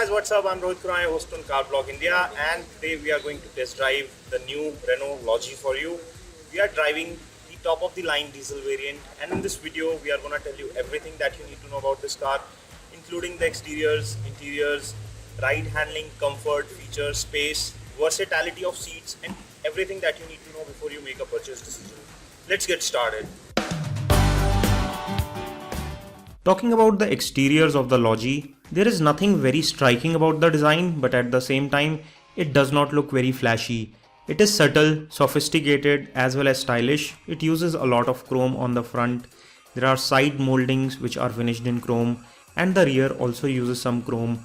guys, what's up? I'm Rohit Kurai, host on Car Blog India, and today we are going to test drive the new Renault Lodgy for you. We are driving the top of the line diesel variant, and in this video we are going to tell you everything that you need to know about this car, including the exteriors, interiors, ride handling, comfort, features, space, versatility of seats, and everything that you need to know before you make a purchase decision. Let's get started. Talking about the exteriors of the Lodgy, there is nothing very striking about the design, but at the same time, it does not look very flashy. It is subtle, sophisticated as well as stylish. It uses a lot of chrome on the front. There are side moldings which are finished in chrome, and the rear also uses some chrome.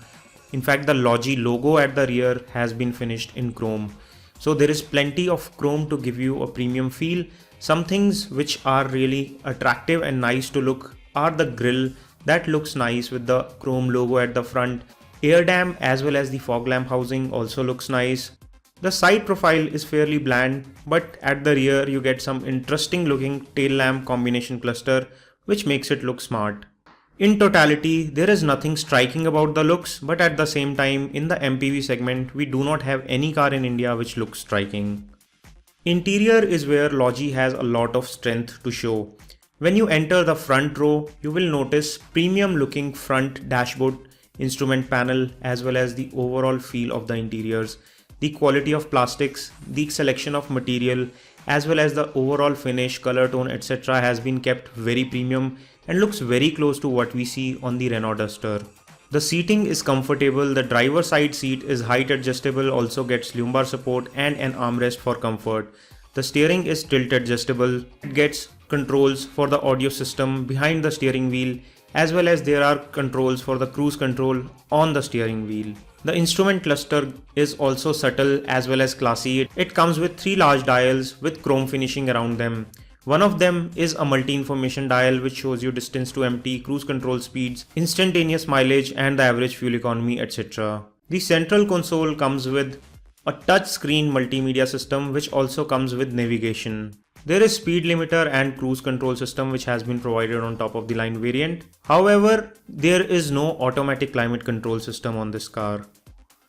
In fact, the Lodgy logo at the rear has been finished in chrome. So there is plenty of chrome to give you a premium feel. Some things which are really attractive and nice to look are the grille that looks nice with the chrome logo at the front. Air dam as well as the fog lamp housing also looks nice. The side profile is fairly bland, but at the rear you get some interesting looking tail lamp combination cluster which makes it look smart. In totality, there is nothing striking about the looks, but at the same time in the MPV segment we do not have any car in India which looks striking. Interior is where Lodgy has a lot of strength to show. When you enter the front row, you will notice premium looking front dashboard, instrument panel as well as the overall feel of the interiors. The quality of plastics, the selection of material as well as the overall finish, color tone etc. has been kept very premium and looks very close to what we see on the Renault Duster. The seating is comfortable, the driver side seat is height adjustable, also gets lumbar support and an armrest for comfort. The steering is tilt adjustable, it gets controls for the audio system behind the steering wheel as well as there are controls for the cruise control on the steering wheel. The instrument cluster is also subtle as well as classy. It comes with 3 large dials with chrome finishing around them. One of them is a multi-information dial which shows you distance to empty, cruise control speeds, instantaneous mileage and the average fuel economy etc. The central console comes with a touch screen multimedia system which also comes with navigation. There is speed limiter and cruise control system which has been provided on top of the line variant. However, there is no automatic climate control system on this car.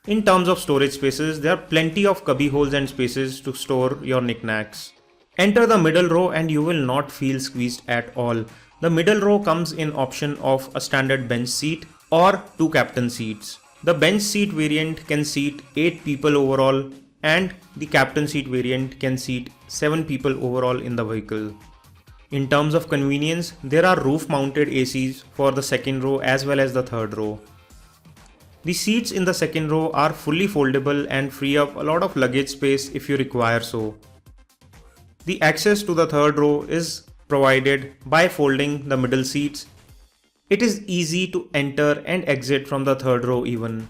In terms of storage spaces, there are plenty of cubby holes and spaces to store your knickknacks. Enter the middle row and you will not feel squeezed at all. The middle row comes in option of a standard bench seat or 2 captain seats. The bench seat variant can seat 8 people overall and the captain seat variant can seat 7 people overall in the vehicle. In terms of convenience, there are roof mounted ACs for the second row as well as the third row. The seats in the second row are fully foldable and free up a lot of luggage space if you require so. The access to the third row is provided by folding the middle seats. It is easy to enter and exit from the third row even.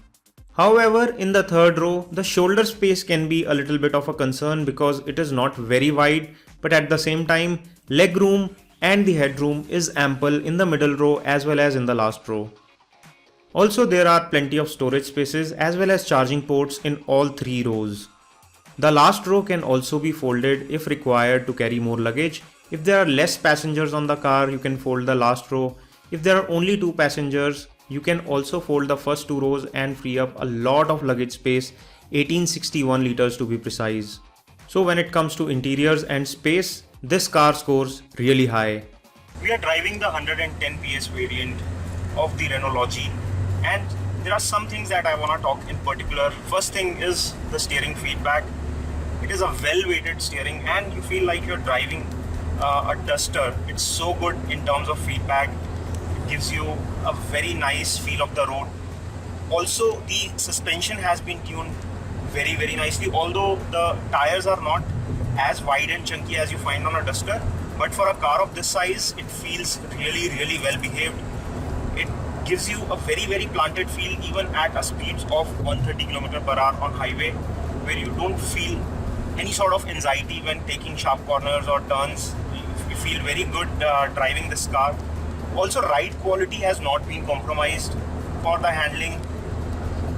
However, in the third row, the shoulder space can be a little bit of a concern because it is not very wide, but at the same time, leg room and the headroom is ample in the middle row as well as in the last row. Also, there are plenty of storage spaces as well as charging ports in all 3 rows. The last row can also be folded if required to carry more luggage. If there are less passengers on the car, you can fold the last row. If there are only 2 passengers, you can also fold the first 2 rows and free up a lot of luggage space, 1861 liters to be precise. So when it comes to interiors and space, this car scores really high. We are driving the 110 PS variant of the Renault Lodgy, and there are some things that I want to talk in particular. First thing is the steering feedback. It is a well-weighted steering and you feel like you're driving a Duster. It's so good in terms of feedback. Gives you a very nice feel of the road. Also, the suspension has been tuned very nicely, although the tires are not as wide and chunky as you find on a Duster, but for a car of this size it feels really well behaved. It gives you a very very planted feel even at a speeds of 130 km/h on highway, where you don't feel any sort of anxiety when taking sharp corners or turns. You feel very good driving this car. Also, ride quality has not been compromised. For the handling,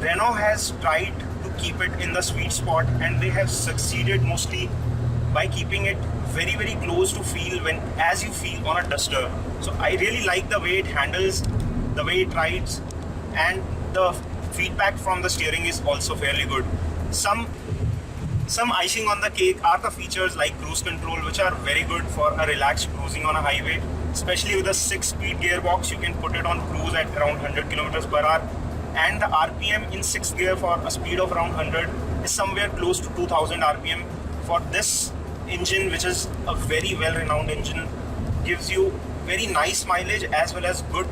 Renault has tried to keep it in the sweet spot, and they have succeeded mostly by keeping it very very close to feel when as you feel on a Duster. So I really like the way it handles, the way it rides, and the Feedback from the steering is also fairly good. Some icing on the cake are the features like cruise control, which are very good for a relaxed cruising on a highway, especially with a 6-speed gearbox. You can put it on cruise at around 100 kilometers per hour, and the RPM in 6th gear for a speed of around 100 is somewhere close to 2000 RPM. For this engine, which is a very well-renowned engine, gives you very nice mileage as well as good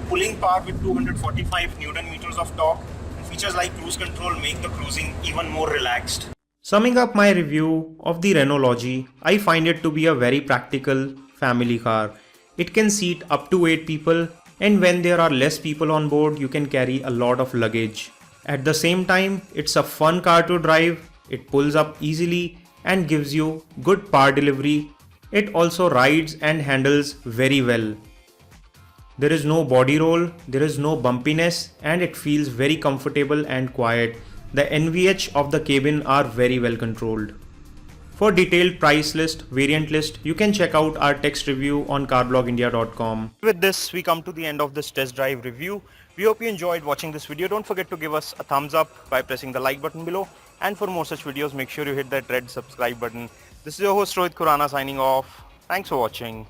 pulling power with 245 Newton meters of torque. And features like cruise control make the cruising even more relaxed. Summing up my review of the Renault Lodgy, I find it to be a very practical family car. It can seat up to 8 people, and when there are less people on board, you can carry a lot of luggage. At the same time, it's a fun car to drive, it pulls up easily and gives you good power delivery. It also rides and handles very well. There is no body roll, there is no bumpiness, and it feels very comfortable and quiet. The NVH of the cabin are very well controlled. For detailed price list, variant list, you can check out our text review on carblogindia.com. With this, we come to the end of this test drive review. We hope you enjoyed watching this video. Don't forget to give us a thumbs up by pressing the like button below. And for more such videos, make sure you hit that red subscribe button. This is your host Rohit Khurana signing off. Thanks for watching.